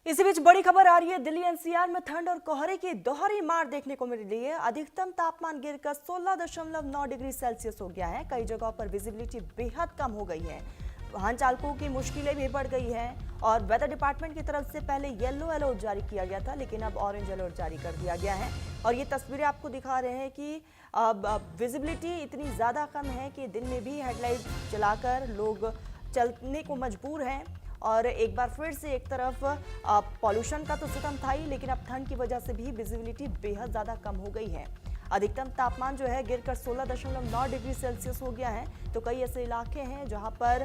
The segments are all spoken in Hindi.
इसी बीच बड़ी खबर आ रही है। दिल्ली एनसीआर में ठंड और कोहरे की दोहरी मार देखने को मिल रही है। अधिकतम तापमान गिरकर 16.9 डिग्री सेल्सियस हो गया है। कई जगहों पर विजिबिलिटी बेहद कम हो गई है। वाहन चालकों की मुश्किलें भी बढ़ गई हैं और वेदर डिपार्टमेंट की तरफ से पहले येलो अलर्ट जारी किया गया था, लेकिन अब ऑरेंज अलर्ट जारी कर दिया गया है। और ये तस्वीरें आपको दिखा रहे हैं कि अब विजिबिलिटी इतनी ज़्यादा कम है कि दिन में भी हेडलाइट जलाकर लोग चलने को मजबूर हैं। और एक बार फिर से एक तरफ पॉल्यूशन का तो सितम था ही, लेकिन अब ठंड की वजह से भी विजिबिलिटी बेहद ज़्यादा कम हो गई है। अधिकतम तापमान जो है गिरकर 16.9 डिग्री सेल्सियस हो गया है। तो कई ऐसे इलाके हैं जहां पर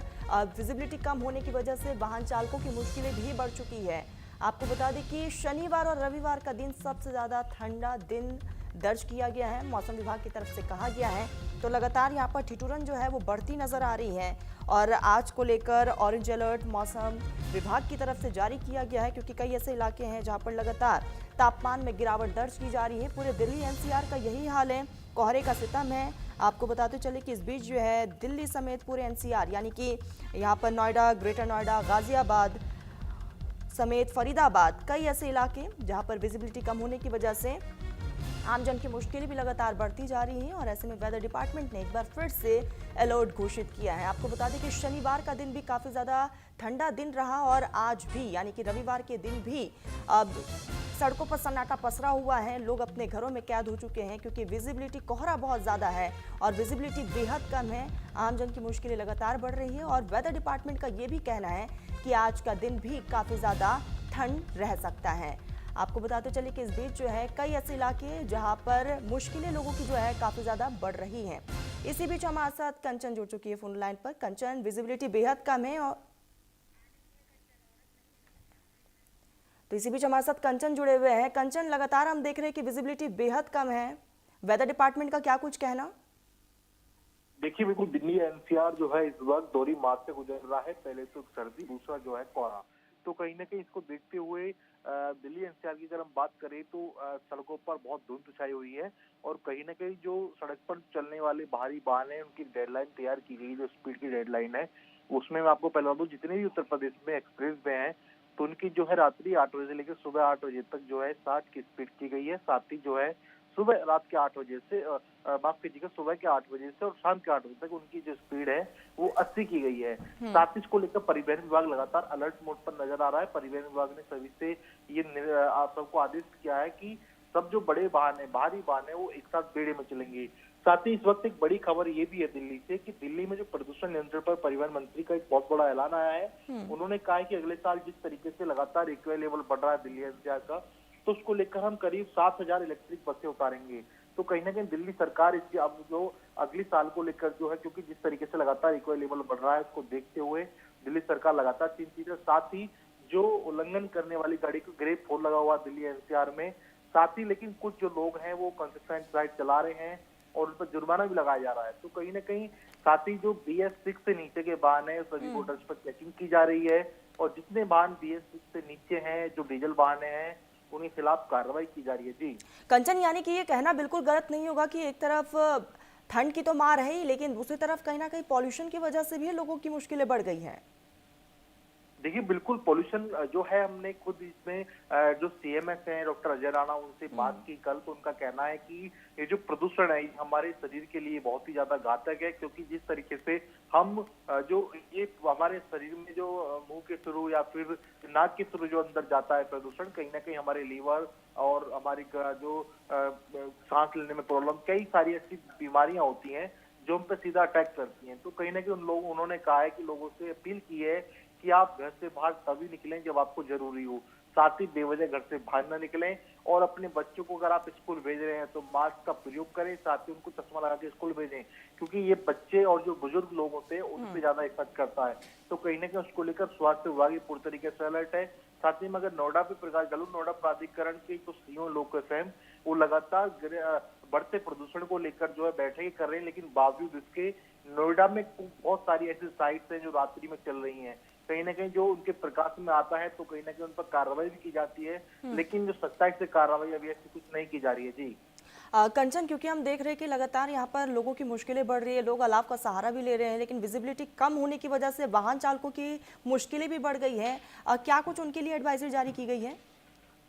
विजिबिलिटी कम होने की वजह से वाहन चालकों की मुश्किलें भी बढ़ चुकी है। आपको बता दें कि शनिवार और रविवार का दिन सबसे ज़्यादा ठंडा दिन दर्ज किया गया है। मौसम विभाग की तरफ से कहा गया है। तो लगातार यहाँ पर ठिठुरन जो है वो बढ़ती नजर आ रही है और आज को लेकर ऑरेंज अलर्ट मौसम विभाग की तरफ से जारी किया गया है, क्योंकि कई ऐसे इलाके हैं जहां पर लगातार तापमान में गिरावट दर्ज की जा रही है। पूरे दिल्ली एनसीआर का यही हाल है, कोहरे का सितम है। आपको बताते चले कि इस बीच जो है दिल्ली समेत पूरे एनसीआर यानी कि यहाँ पर नोएडा, ग्रेटर नोएडा, गाजियाबाद समेत फरीदाबाद, कई ऐसे इलाके जहां पर विजिबिलिटी कम होने की वजह से आमजन की मुश्किलें भी लगातार बढ़ती जा रही हैं। और ऐसे में वेदर डिपार्टमेंट ने एक बार फिर से अलर्ट घोषित किया है। आपको बता दें कि शनिवार का दिन भी काफ़ी ज़्यादा ठंडा दिन रहा और आज भी यानी कि रविवार के दिन भी अब सड़कों पर सन्नाटा पसरा हुआ है। लोग अपने घरों में कैद हो चुके हैं क्योंकि विजिबिलिटी कोहरा बहुत ज़्यादा है और विजिबिलिटी बेहद कम है। आमजन की मुश्किलें लगातार बढ़ रही है और वेदर डिपार्टमेंट का ये भी कहना है कि आज का दिन भी काफ़ी ज़्यादा ठंड रह सकता है। आपको बताते चले कि इस बीच जो है कई ऐसे इलाके जहां पर मुश्किलें लोगों की जो है काफ़ी ज़्यादा बढ़ रही हैं। इसी बीच हमारे साथ कंचन जुड़ चुकी है फोन लाइन पर। कंचन, विजिबिलिटी बेहद कम है और तो इसी बीच हमारे साथ कंचन जुड़े हुए हैं। कंचन, लगातार हम देख रहे हैं कि विजिबिलिटी बेहद कम है। वेदर डिपार्टमेंट का क्या कुछ कहना? देखिए, बिल्कुल दिल्ली एनसीआर जो है इस वक्त दोहरी मार्ग से गुजर रहा है। पहले तो सर्दी, दूसरा जो है कोहरा। तो कहीं ना कहीं इसको देखते हुए दिल्ली एनसीआर की अगर हम बात करें तो सड़कों पर बहुत धुंध छाई हुई है और कहीं ना कहीं जो सड़क पर चलने वाले भारी वाहन है उनकी डेडलाइन तैयार की गई, जो स्पीड की डेडलाइन है उसमें मैं आपको पहले बता दूं, जितने भी उत्तर प्रदेश में एक्सप्रेस वे हैं तो उनकी जो है रात्रि 8 बजे से लेकर सुबह 8 बजे तक जो है 60 की स्पीड की गई है। साथ ही जो है सुबह रात के 8 बजे से माफ कीजिएगा, सुबह के 8 बजे से और शाम के 8 बजे तक उनकी जो स्पीड है वो 80 की गई है। साथ ही इसको लेकर परिवहन विभाग लगातार अलर्ट मोड पर नजर आ रहा है। परिवहन विभाग ने सभी से ये आप सबको आदेश किया है कि सब जो बड़े वाहन है, भारी वाहन है, वो एक साथ बेड़े में चलेंगे। साथ ही इस वक्त एक बड़ी खबर ये भी है दिल्ली से कि दिल्ली में जो प्रदूषण नियंत्रण पर परिवहन मंत्री का एक बहुत बड़ा ऐलान आया है। उन्होंने कहा है कि अगले साल जिस तरीके से लगातार एक्यूआई लेवल बढ़ रहा है दिल्ली एनसीआर का, तो उसको लेकर हम करीब 7,000 इलेक्ट्रिक बसें उतारेंगे। तो कहीं ना कहीं दिल्ली सरकार इसकी अब जो अगली साल को लेकर जो है, क्योंकि जिस तरीके से लगातार एक्यूआई लेवल बढ़ रहा है उसको देखते हुए दिल्ली सरकार लगातार चिंतित है। साथ ही जो उल्लंघन करने वाली गाड़ी को ग्रेप फोन लगा हुआ दिल्ली एनसीआर में। साथ ही लेकिन कुछ जो लोग हैं वो कंसिस्टेंट राइड चला रहे हैं और उन पर जुर्माना भी लगाया जा रहा है। तो कहीं ना कहीं साथ ही जो BS6 से नीचे के वाहन है सभी को पर चेकिंग की जा रही है और जितने वाहन BS6 से नीचे हैं, जो डीजल वाहन हैं, उनके खिलाफ कार्रवाई की जा रही है। जी कंचन, यानी कि ये कहना बिल्कुल गलत नहीं होगा कि एक तरफ ठंड की तो मार है ही, लेकिन दूसरी तरफ कहीं ना कहीं पॉल्यूशन की वजह से भी लोगों की मुश्किलें बढ़ गई हैं। देखिए, बिल्कुल पॉल्यूशन जो है, हमने खुद इसमें जो CMS हैं डॉक्टर अजय राणा, उनसे बात की कल, तो उनका कहना है कि ये जो प्रदूषण है हमारे शरीर के लिए बहुत ही ज्यादा घातक है, क्योंकि जिस तरीके से हम जो ये हमारे शरीर में जो मुंह के थ्रू या फिर नाक के थ्रू जो अंदर जाता है प्रदूषण, कहीं ना कहीं हमारे लीवर और हमारी जो सांस लेने में प्रॉब्लम, कई सारी ऐसी बीमारियां होती हैं जो हम पे सीधा अटैक करती हैं। तो कहीं ना कहीं उन्होंने कहा है कि लोगों से अपील की है कि आप घर से बाहर तभी निकलें जब आपको जरूरी हो। साथ ही बेवजह घर से बाहर न निकलें और अपने बच्चों को अगर आप स्कूल भेज रहे हैं तो मास्क का प्रयोग करें, साथ ही उनको चश्मा लगा के स्कूल भेजें, क्योंकि ये बच्चे और जो बुजुर्ग लोग होते हैं उन पे ज्यादा इफेक्ट करता है। तो कहीं ना कहीं उसको लेकर स्वास्थ्य विभाग पूरी तरीके से अलर्ट है। साथ ही में अगर नोएडा पे प्रकाश डालू, नोएडा प्राधिकरण के जो CEO लोग FM वो लगातार बढ़ते प्रदूषण को लेकर जो है बैठकें कर रहे हैं, लेकिन बावजूद इसके नोएडा में बहुत सारी ऐसी साइट्स हैं जो रात्रि में चल रही हैं। कहीं ना कहीं जो उनके प्रकाश में आता है तो कहीं ना कहीं उन पर कार्रवाई भी की जाती है, लेकिन जो सच्चाई से कार्रवाई अभी ऐसी कुछ नहीं की जा रही है। जी कंचन, क्योंकि हम देख रहे हैं कि लगातार यहाँ पर लोगों की मुश्किलें बढ़ रही है, लोग अलाव का सहारा भी ले रहे हैं, लेकिन विजिबिलिटी कम होने की वजह से वाहन चालकों की मुश्किलें भी बढ़ गई हैं। क्या कुछ उनके लिए एडवाइजरी जारी की गई है?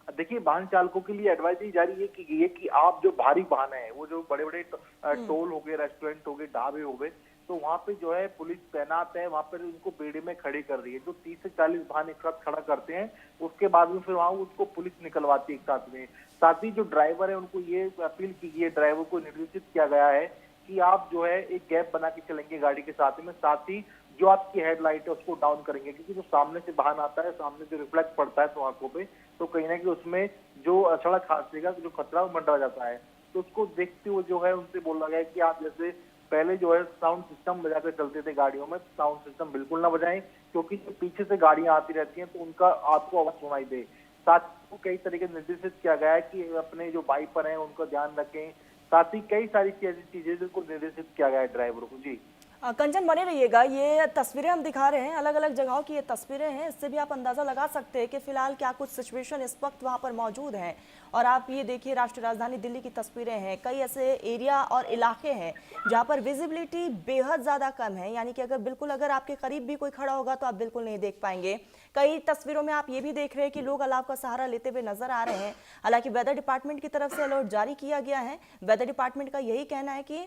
देखिए, वाहन चालकों के लिए एडवाइजरी जारी ये की गई है कि आप जो भारी वाहन है, वो जो बड़े बड़े टोल हो गए, रेस्टोरेंट हो गए, ढाबे हो गए, तो वहाँ पे जो है पुलिस तैनात है, वहाँ पर उनको बेड़े में खड़े कर रही है। जो 30 से 40 वाहन एक साथ खड़ा करते हैं, उसके बाद में फिर वहाँ उसको पुलिस निकलवाती है एक साथ में। साथ ही जो ड्राइवर है, उनको ये अपील की गई है, ड्राइवर को निर्देशित किया गया है कि आप जो है एक गैप बना के चलेंगे गाड़ी के साथ में। साथ ही जो आपकी हेडलाइट है उसको डाउन करेंगे, क्योंकि जो सामने से वाहन आता है, सामने जो रिफ्लेक्ट पड़ता है तो आंखों पे, तो कहीं ना कहीं उसमें जो सड़क हादसे का जो खतरा वो मंडरा जाता है। तो उसको देखते हुए जो है उनसे बोला गया है कि आप जैसे पहले जो है साउंड सिस्टम बजा कर चलते थे गाड़ियों में, साउंड सिस्टम बिल्कुल ना बजाएं, क्योंकि जो पीछे से गाड़ियां आती रहती हैं तो उनका आपको आवाज सुनाई दे। साथ ही कई तरीके निर्देशित किया गया है कि अपने जो वाइपर हैं उनका ध्यान रखें। साथ ही कई सारी ऐसी चीजें जिनको निर्देशित किया गया है ड्राइवरों को। जी कंचन, बने रहिएगा। ये तस्वीरें हम दिखा रहे हैं, अलग अलग जगहों की ये तस्वीरें हैं, इससे भी आप अंदाजा लगा सकते हैं कि फिलहाल क्या कुछ सिचुएशन इस वक्त वहां पर मौजूद है। और आप ये देखिए, राष्ट्रीय राजधानी दिल्ली की तस्वीरें हैं। कई ऐसे एरिया और इलाके हैं जहां पर विजिबिलिटी बेहद ज़्यादा कम है, यानी कि अगर आपके करीब भी कोई खड़ा होगा तो आप बिल्कुल नहीं देख पाएंगे। कई तस्वीरों में आप ये भी देख रहे हैं कि लोग अलाव का सहारा लेते हुए नजर आ रहे हैं। हालांकि वेदर डिपार्टमेंट की तरफ से अलर्ट जारी किया गया है। वेदर डिपार्टमेंट का यही कहना है कि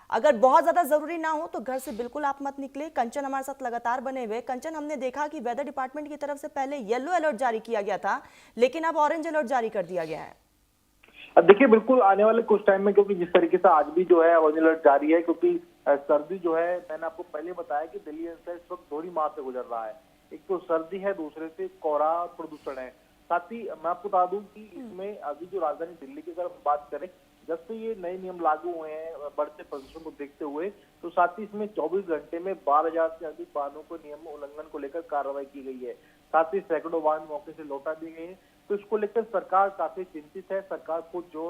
अगर बहुत ज्यादा जरूरी ना हो तो घर से बिल्कुल आप मत निकले। कंचन हमारे साथ लगातार बने हुए। कंचन, हमने देखा कि वेदर डिपार्टमेंट की तरफ से पहले येलो अलर्ट जारी किया गया था, लेकिन अब ऑरेंज अलर्ट जारी कर दिया गया है। अब देखिए, बिल्कुल आने वाले कुछ टाइम में, क्योंकि जिस तरीके से आज भी जो है ऑरेंज अलर्ट जारी है, क्योंकि सर्दी जो है, मैंने आपको पहले बताया कि दिल्ली एनसीआर इस वक्त दोहरी मार से गुजर रहा है। एक तो सर्दी है, दूसरे से कोहरा प्रदूषण है। साथ ही मैं आपको बता दूं कि इसमें अभी जो राजधानी दिल्ली की अगर बात करें, जब से ये नए नियम लागू हुए हैं बढ़ते प्रदूषण को देखते हुए, तो साथ ही इसमें 24 घंटे में 12,000 से अधिक वाहनों को नियम उल्लंघन को लेकर कार्रवाई की गई है। साथ ही सैकड़ों वाहन मौके से लौटा दिए गए हैं। तो इसको लेकर सरकार काफी चिंतित है। सरकार को जो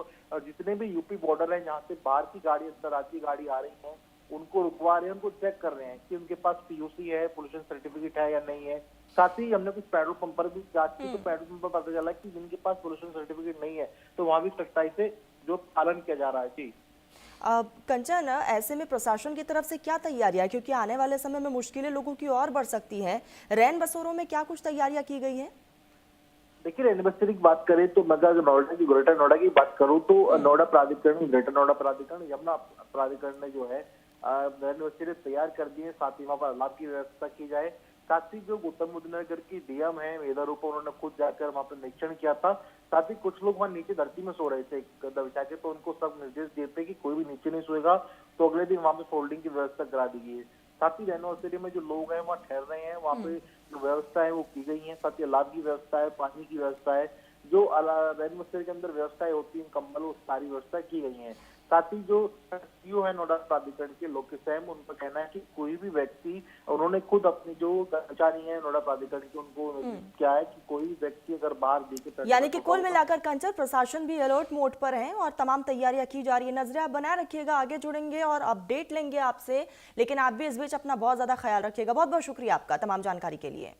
जितने भी यूपी बॉर्डर है, जहाँ से बाहर की गाड़ी, अंतर्राज्यीय गाड़ी आ रही है, उनको रुकवा रहे हैं, उनको चेक कर रहे हैं कि उनके पास पीयूसी है, पोल्यूशन सर्टिफिकेट है या नहीं है। साथ ही हमने कुछ पेट्रोल पंप पर भी जांच की, तो पेट्रोल पंप पर पता चला कि जिनके पास पोल्यूशन सर्टिफिकेट नहीं है, तो वहां भी सख्ताई से जो पालन किया जा रहा है। जी कंचन, ऐसे में प्रशासन की तरफ से क्या तैयारियां, क्योंकि आने वाले समय में मुश्किलें लोगों की और बढ़ सकती हैं, रैन बसेरों में क्या कुछ तैयारियां की गई हैं? देखिए, रैन बसेरे की बात करें तो मैं अगर नोएडा की, ग्रेटर नोएडा की बात करूं तो नोएडा प्राधिकरण, ग्रेटर नोएडा प्राधिकरण, यमुना प्राधिकरण ने जो है रैन बसेरे तैयार कर दिए। साथ ही वहां पर अलाव की व्यवस्था की जाए। साथ ही जो गौतम बुद्ध नगर की डीएम है मेधा रूपा, उन्होंने खुद जाकर वहां पर निरीक्षण किया था। साथ ही कुछ लोग वहां नीचे धरती में सो रहे थे गद्दा बिछा के, तो उनको सब निर्देश देते कि कोई भी नीचे नहीं सोएगा, तो अगले दिन वहां पे फोल्डिंग की व्यवस्था करा दी गई है। साथ ही रैन बसेरे में जो लोग हैं वहाँ ठहर रहे हैं, वहाँ पे जो व्यवस्था है वो की गई है। साथ ही अलाव की व्यवस्था है, पानी की व्यवस्था है, जो रैन बसेरे के अंदर व्यवस्थाएं होती हैं, कंबल, वो सारी व्यवस्था की गई है। साथ ही जो सीईओ है नोएडा प्राधिकरण के लोकेश सैम, उनका कहना है कि कोई भी व्यक्ति, उन्होंने खुद अपनी जो कर्मचारी है नोएडा प्राधिकरण के, उनको क्या है कि कोई व्यक्ति अगर बाहर देखे, यानी कि कुल मिलाकर कंचन, प्रशासन भी अलर्ट मोड पर है और तमाम तैयारियां की जा रही है। नजरें आप बनाए रखिएगा, आगे जुड़ेंगे और अपडेट लेंगे आपसे, लेकिन आप भी इस बीच अपना बहुत ज्यादा ख्याल रखिएगा। बहुत बहुत शुक्रिया आपका तमाम जानकारी के लिए।